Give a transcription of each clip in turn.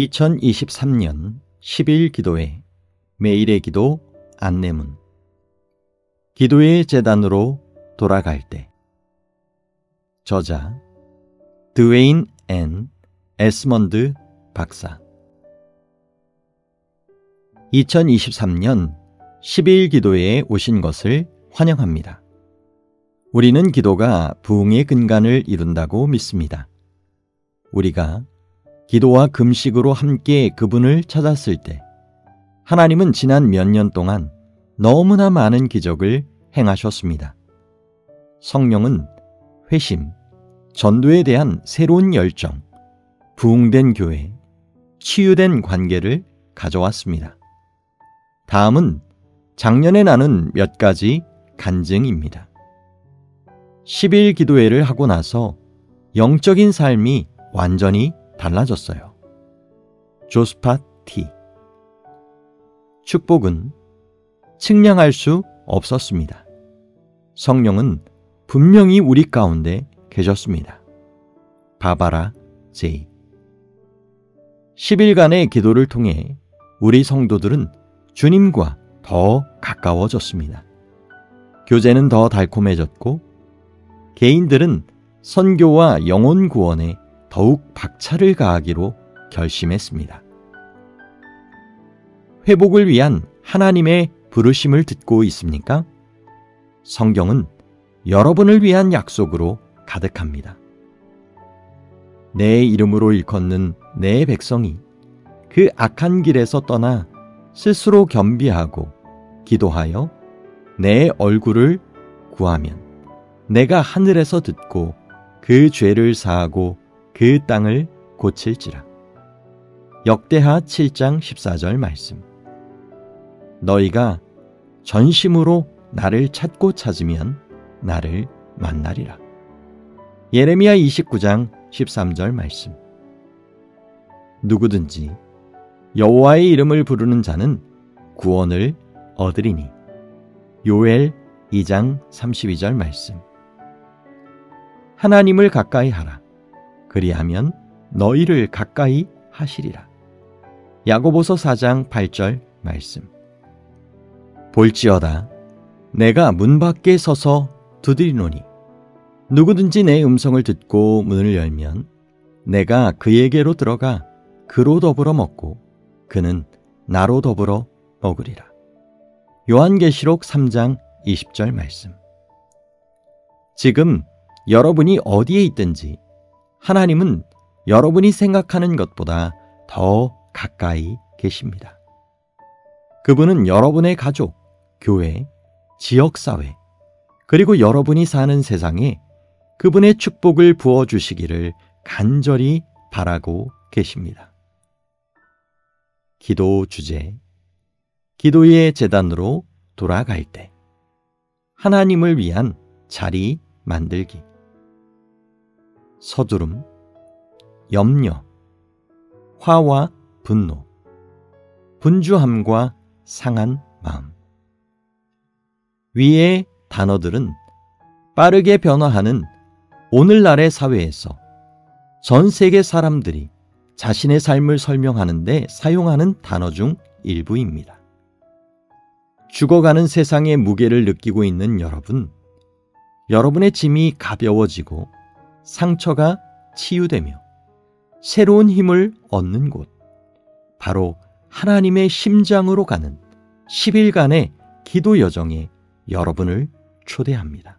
2023년 10일 기도회 매일의 기도 안내문. 기도의 제단으로 돌아갈 때. 저자 드웨인 앤 에스먼드 박사. 2023년 10일 기도회에 오신 것을 환영합니다. 우리는 기도가 부흥의 근간을 이룬다고 믿습니다. 우리가 기도와 금식으로 함께 그분을 찾았을 때 하나님은 지난 몇 년 동안 너무나 많은 기적을 행하셨습니다. 성령은 회심, 전도에 대한 새로운 열정, 부흥된 교회, 치유된 관계를 가져왔습니다. 다음은 작년에 나눈 몇 가지 간증입니다. 10일 기도회를 하고 나서 영적인 삶이 완전히 달라졌어요. 조스파 T. 축복은 측량할 수 없었습니다. 성령은 분명히 우리 가운데 계셨습니다. 바바라 J. 10일간의 기도를 통해 우리 성도들은 주님과 더 가까워졌습니다. 교제는 더 달콤해졌고 개인들은 선교와 영혼 구원에 더욱 박차를 가하기로 결심했습니다. 회복을 위한 하나님의 부르심을 듣고 있습니까? 성경은 여러분을 위한 약속으로 가득합니다. 내 이름으로 일컫는 내 백성이 그 악한 길에서 떠나 스스로 겸비하고 기도하여 내 얼굴을 구하면 내가 하늘에서 듣고 그 죄를 사하고 그 땅을 고칠지라. 역대하 7장 14절 말씀. 너희가 전심으로 나를 찾고 찾으면 나를 만나리라. 예레미야 29장 13절 말씀. 누구든지 여호와의 이름을 부르는 자는 구원을 얻으리니. 요엘 2장 32절 말씀. 하나님을 가까이 하라. 그리하면 너희를 가까이 하시리라. 야고보서 4장 8절 말씀. 볼지어다 내가 문 밖에 서서 두드리노니 누구든지 내 음성을 듣고 문을 열면 내가 그에게로 들어가 그로 더불어 먹고 그는 나로 더불어 먹으리라. 요한계시록 3장 20절 말씀. 지금 여러분이 어디에 있든지 하나님은 여러분이 생각하는 것보다 더 가까이 계십니다. 그분은 여러분의 가족, 교회, 지역사회, 그리고 여러분이 사는 세상에 그분의 축복을 부어주시기를 간절히 바라고 계십니다. 기도 주제. 기도의 제단으로 돌아갈 때. 하나님을 위한 자리 만들기. 서두름, 염려, 화와 분노, 분주함과 상한 마음. 위의 단어들은 빠르게 변화하는 오늘날의 사회에서 전 세계 사람들이 자신의 삶을 설명하는 데 사용하는 단어 중 일부입니다. 죽어가는 세상의 무게를 느끼고 있는 여러분, 여러분의 짐이 가벼워지고 상처가 치유되며 새로운 힘을 얻는 곳, 바로 하나님의 심장으로 가는 10일간의 기도 여정에 여러분을 초대합니다.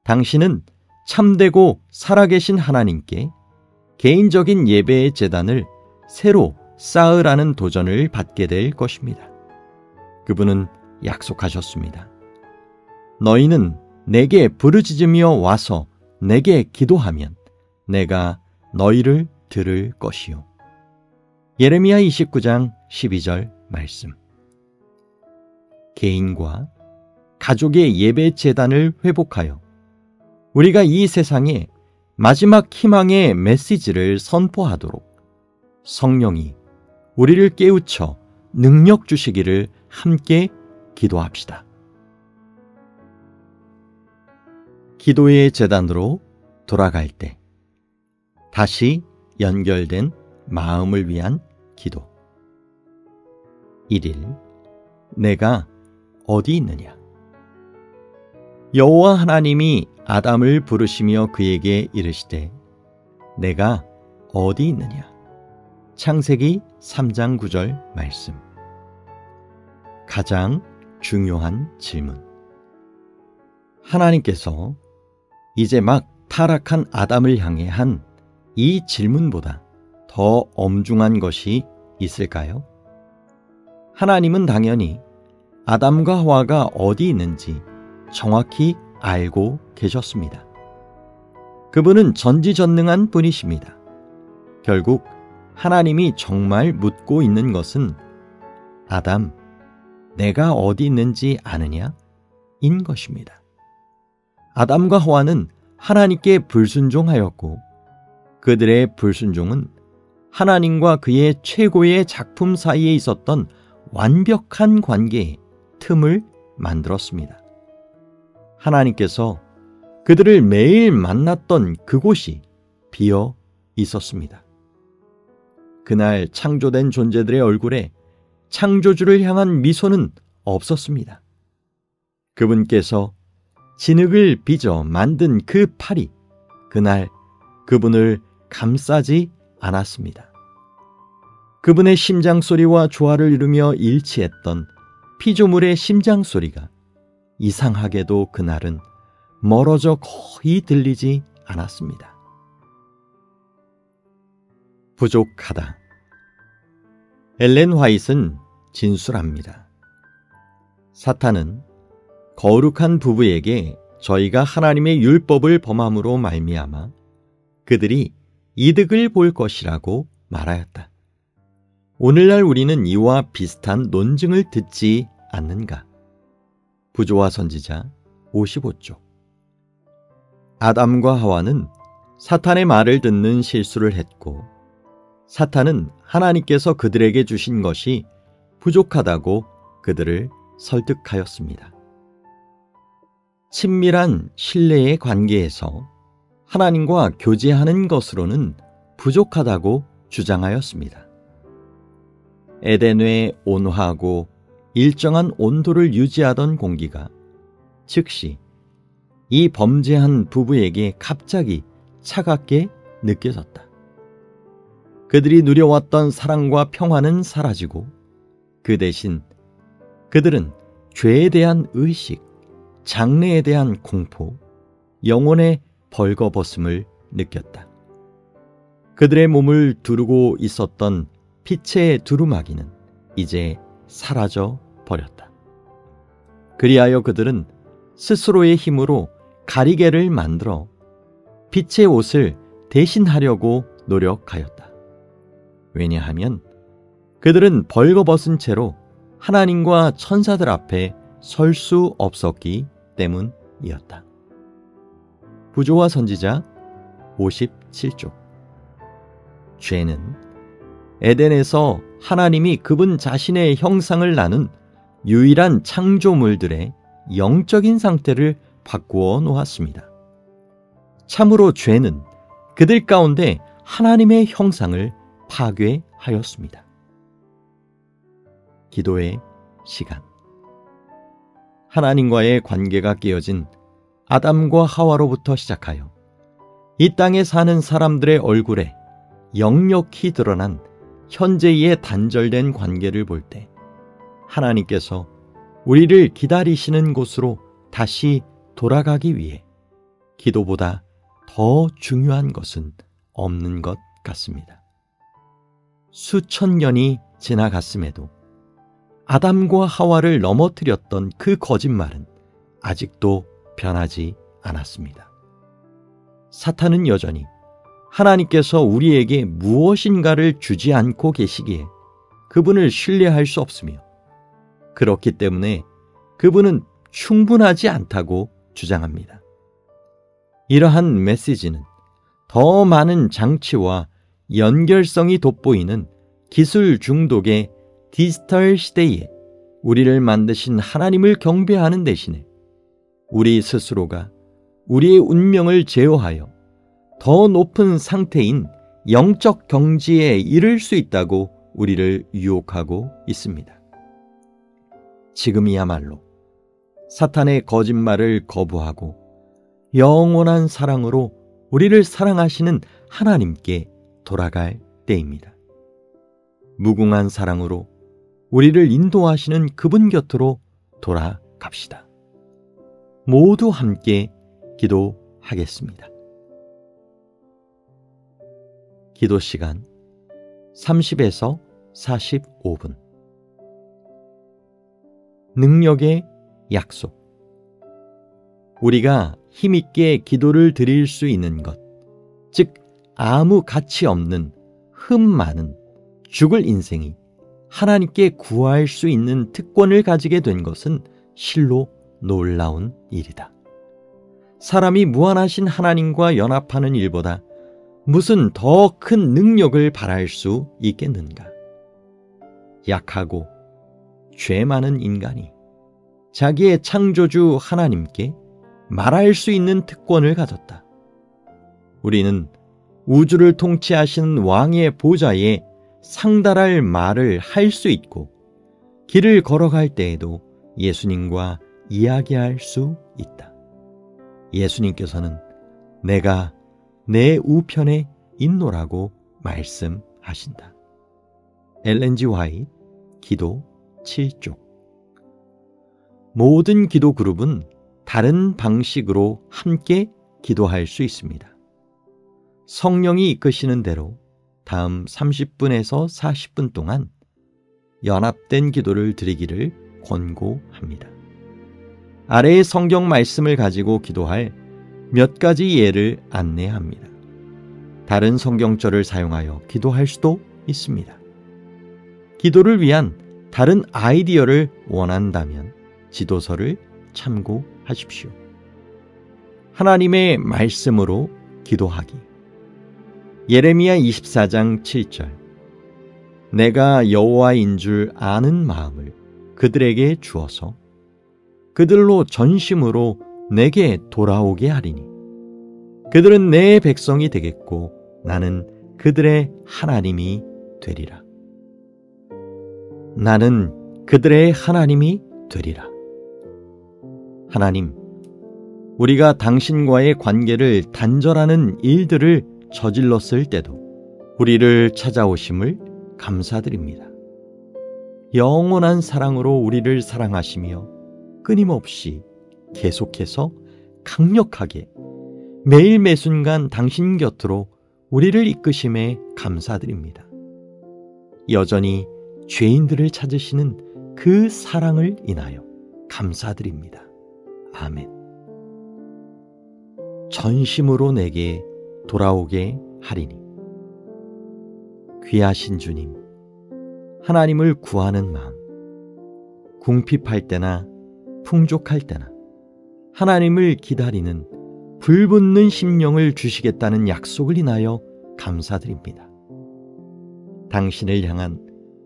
당신은 참되고 살아계신 하나님께 개인적인 예배의 제단을 새로 쌓으라는 도전을 받게 될 것입니다. 그분은 약속하셨습니다. 너희는 내게 부르짖으며 와서 내게 기도하면 내가 너희를 들을 것이요. 예레미야 29장 12절 말씀. 개인과 가족의 예배 제단을 회복하여 우리가 이 세상에 마지막 희망의 메시지를 선포하도록 성령이 우리를 깨우쳐 능력 주시기를 함께 기도합시다. 기도의 제단으로 돌아갈 때 다시 연결된 마음을 위한 기도. 1일 내가 어디 있느냐? 여호와 하나님이 아담을 부르시며 그에게 이르시되 내가 어디 있느냐? 창세기 3장 9절 말씀. 가장 중요한 질문. 하나님께서 이제 막 타락한 아담을 향해 한 이 질문보다 더 엄중한 것이 있을까요? 하나님은 당연히 아담과 하와가 어디 있는지 정확히 알고 계셨습니다. 그분은 전지전능한 분이십니다. 결국 하나님이 정말 묻고 있는 것은 아담, 내가 어디 있는지 아느냐? 인 것입니다. 아담과 하와는 하나님께 불순종하였고 그들의 불순종은 하나님과 그의 최고의 작품 사이에 있었던 완벽한 관계에 틈을 만들었습니다. 하나님께서 그들을 매일 만났던 그곳이 비어 있었습니다. 그날 창조된 존재들의 얼굴에 창조주를 향한 미소는 없었습니다. 그분께서 진흙을 빚어 만든 그 팔이 그날 그분을 감싸지 않았습니다. 그분의 심장 소리와 조화를 이루며 일치했던 피조물의 심장 소리가 이상하게도 그날은 멀어져 거의 들리지 않았습니다. 부족하다. 엘렌 화이트는 진술합니다. 사탄은 거룩한 부부에게 저희가 하나님의 율법을 범함으로 말미암아 그들이 이득을 볼 것이라고 말하였다. 오늘날 우리는 이와 비슷한 논증을 듣지 않는가? 부조와 선지자 55쪽. 아담과 하와는 사탄의 말을 듣는 실수를 했고 사탄은 하나님께서 그들에게 주신 것이 부족하다고 그들을 설득하였습니다. 친밀한 신뢰의 관계에서 하나님과 교제하는 것으로는 부족하다고 주장하였습니다. 에덴의 온화하고 일정한 온도를 유지하던 공기가 즉시 이 범죄한 부부에게 갑자기 차갑게 느껴졌다. 그들이 누려왔던 사랑과 평화는 사라지고 그 대신 그들은 죄에 대한 의식, 장래에 대한 공포, 영혼의 벌거벗음을 느꼈다. 그들의 몸을 두르고 있었던 빛의 두루마기는 이제 사라져 버렸다. 그리하여 그들은 스스로의 힘으로 가리개를 만들어 빛의 옷을 대신하려고 노력하였다. 왜냐하면 그들은 벌거벗은 채로 하나님과 천사들 앞에 설 수 없었기 때문이었다. 부조와 선지자 57쪽. 죄는 에덴에서 하나님이 그분 자신의 형상을 나눈 유일한 창조물들의 영적인 상태를 바꾸어 놓았습니다. 참으로 죄는 그들 가운데 하나님의 형상을 파괴하였습니다. 기도의 시간. 하나님과의 관계가 깨어진 아담과 하와로부터 시작하여 이 땅에 사는 사람들의 얼굴에 역력히 드러난 현재의 단절된 관계를 볼 때 하나님께서 우리를 기다리시는 곳으로 다시 돌아가기 위해 기도보다 더 중요한 것은 없는 것 같습니다. 수천 년이 지나갔음에도 아담과 하와를 넘어뜨렸던 그 거짓말은 아직도 변하지 않았습니다. 사탄은 여전히 하나님께서 우리에게 무엇인가를 주지 않고 계시기에 그분을 신뢰할 수 없으며 그렇기 때문에 그분은 충분하지 않다고 주장합니다. 이러한 메시지는 더 많은 장치와 연결성이 돋보이는 기술 중독의 디지털 시대에 우리를 만드신 하나님을 경배하는 대신에 우리 스스로가 우리의 운명을 제어하여 더 높은 상태인 영적 경지에 이를 수 있다고 우리를 유혹하고 있습니다. 지금이야말로 사탄의 거짓말을 거부하고 영원한 사랑으로 우리를 사랑하시는 하나님께 돌아갈 때입니다. 무궁한 사랑으로 우리를 인도하시는 그분 곁으로 돌아갑시다. 모두 함께 기도하겠습니다. 기도 시간 30에서 45분. 능력의 약속. 우리가 힘있게 기도를 드릴 수 있는 것, 즉 아무 가치 없는 흠 많은 죽을 인생이 하나님께 구할 수 있는 특권을 가지게 된 것은 실로 놀라운 일이다. 사람이 무한하신 하나님과 연합하는 일보다 무슨 더 큰 능력을 바랄 수 있겠는가? 약하고 죄 많은 인간이 자기의 창조주 하나님께 말할 수 있는 특권을 가졌다. 우리는 우주를 통치하시는 왕의 보좌에 상달할 말을 할 수 있고 길을 걸어갈 때에도 예수님과 이야기할 수 있다. 예수님께서는 내가 내 우편에 있노라고 말씀하신다. 엘렌 G. 화이트, 기도 7쪽. 모든 기도 그룹은 다른 방식으로 함께 기도할 수 있습니다. 성령이 이끄시는 대로 다음 30분에서 40분 동안 연합된 기도를 드리기를 권고합니다. 아래의 성경 말씀을 가지고 기도할 몇 가지 예를 안내합니다. 다른 성경절을 사용하여 기도할 수도 있습니다. 기도를 위한 다른 아이디어를 원한다면 지도서를 참고하십시오. 하나님의 말씀으로 기도하기. 예레미야 24장 7절. 내가 여호와인 줄 아는 마음을 그들에게 주어서 그들로 전심으로 내게 돌아오게 하리니 그들은 내 백성이 되겠고 나는 그들의 하나님이 되리라. 나는 그들의 하나님이 되리라. 하나님, 우리가 당신과의 관계를 단절하는 일들을 저질렀을 때도 우리를 찾아오심을 감사드립니다. 영원한 사랑으로 우리를 사랑하시며 끊임없이 계속해서 강력하게 매일 매순간 당신 곁으로 우리를 이끄심에 감사드립니다. 여전히 죄인들을 찾으시는 그 사랑을 인하여 감사드립니다. 아멘. 전심으로 내게 돌아오게 하리니. 귀하신 주님, 하나님을 구하는 마음, 궁핍할 때나 풍족할 때나 하나님을 기다리는 불붙는 심령을 주시겠다는 약속을 인하여 감사드립니다. 당신을 향한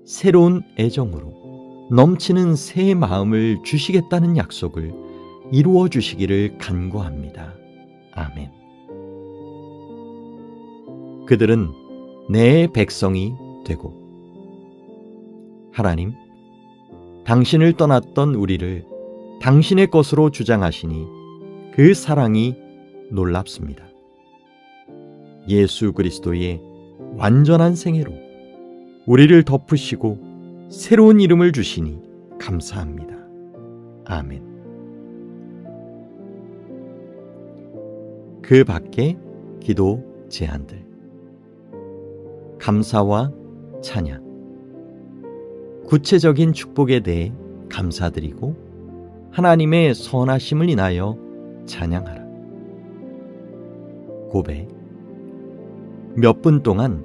새로운 애정으로 넘치는 새 마음을 주시겠다는 약속을 이루어 주시기를 간구합니다. 아멘. 그들은 내 백성이 되고. 하나님, 당신을 떠났던 우리를 당신의 것으로 주장하시니 그 사랑이 놀랍습니다. 예수 그리스도의 완전한 생애로 우리를 덮으시고 새로운 이름을 주시니 감사합니다. 아멘. 그 밖에 기도 제안들. 감사와 찬양. 구체적인 축복에 대해 감사드리고 하나님의 선하심을 인하여 찬양하라. 고백. 몇 분 동안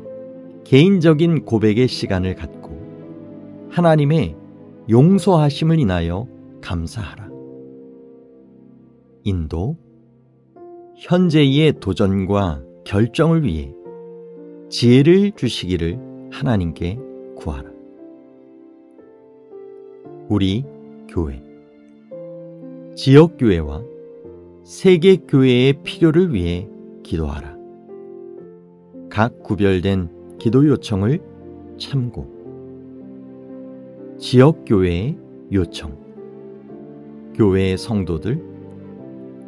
개인적인 고백의 시간을 갖고 하나님의 용서하심을 인하여 감사하라. 인도. 현재의 도전과 결정을 위해 지혜를 주시기를 하나님께 구하라. 우리 교회. 지역교회와 세계교회의 필요를 위해 기도하라. 각 구별된 기도 요청을 참고, 지역교회의 요청, 교회의 성도들,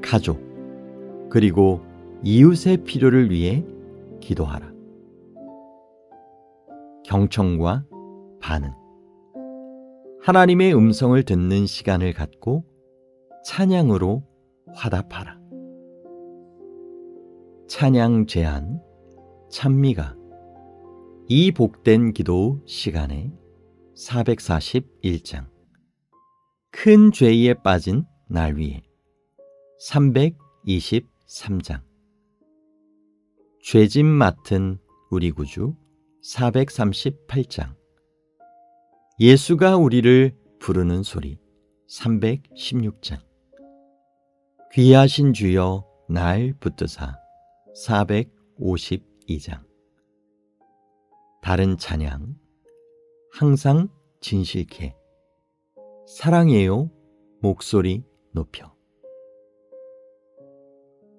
가족, 그리고 이웃의 필요를 위해 기도하라. 경청과 반응. 하나님의 음성을 듣는 시간을 갖고 찬양으로 화답하라. 찬양 제안, 찬미가. 이 복된 기도 시간에 441장. 큰 죄에 빠진 날 위해 323장. 죄짐 맡은 우리 구주 438장. 예수가 우리를 부르는 소리 316장. 귀하신 주여 날 붙드사 452장. 다른 찬양. 항상 진실케. 사랑해요 목소리 높여.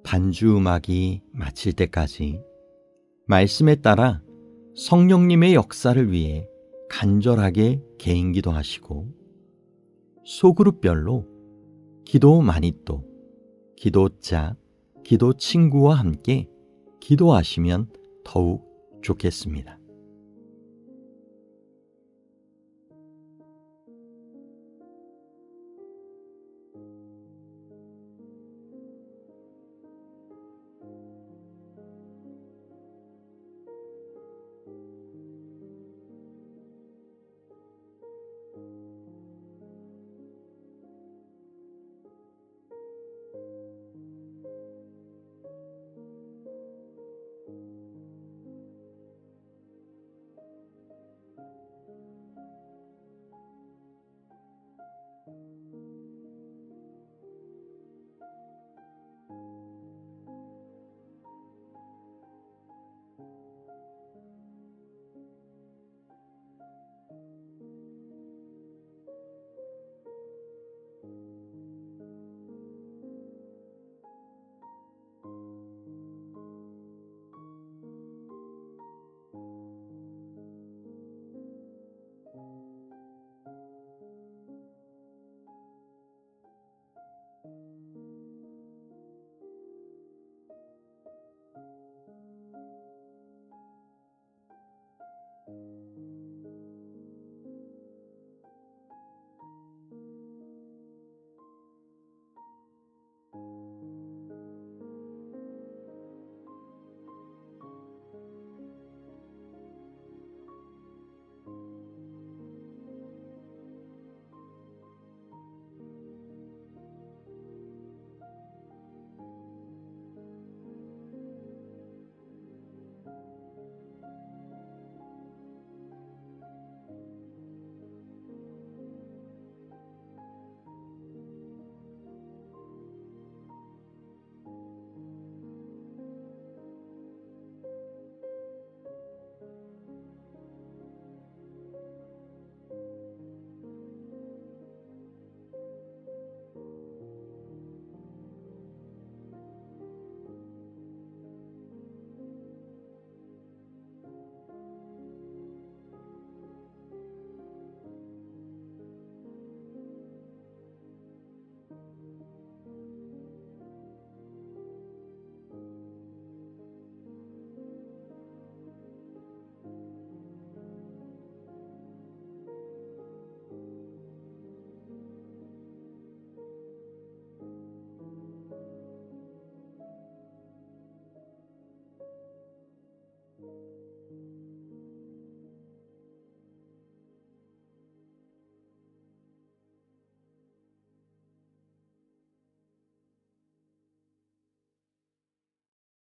반주 음악이 마칠 때까지 말씀에 따라 성령님의 역사를 위해 간절하게 개인기도 하시고, 소그룹별로 기도 마니또, 기도 짝, 기도 친구와 함께 기도하시면 더욱 좋겠습니다.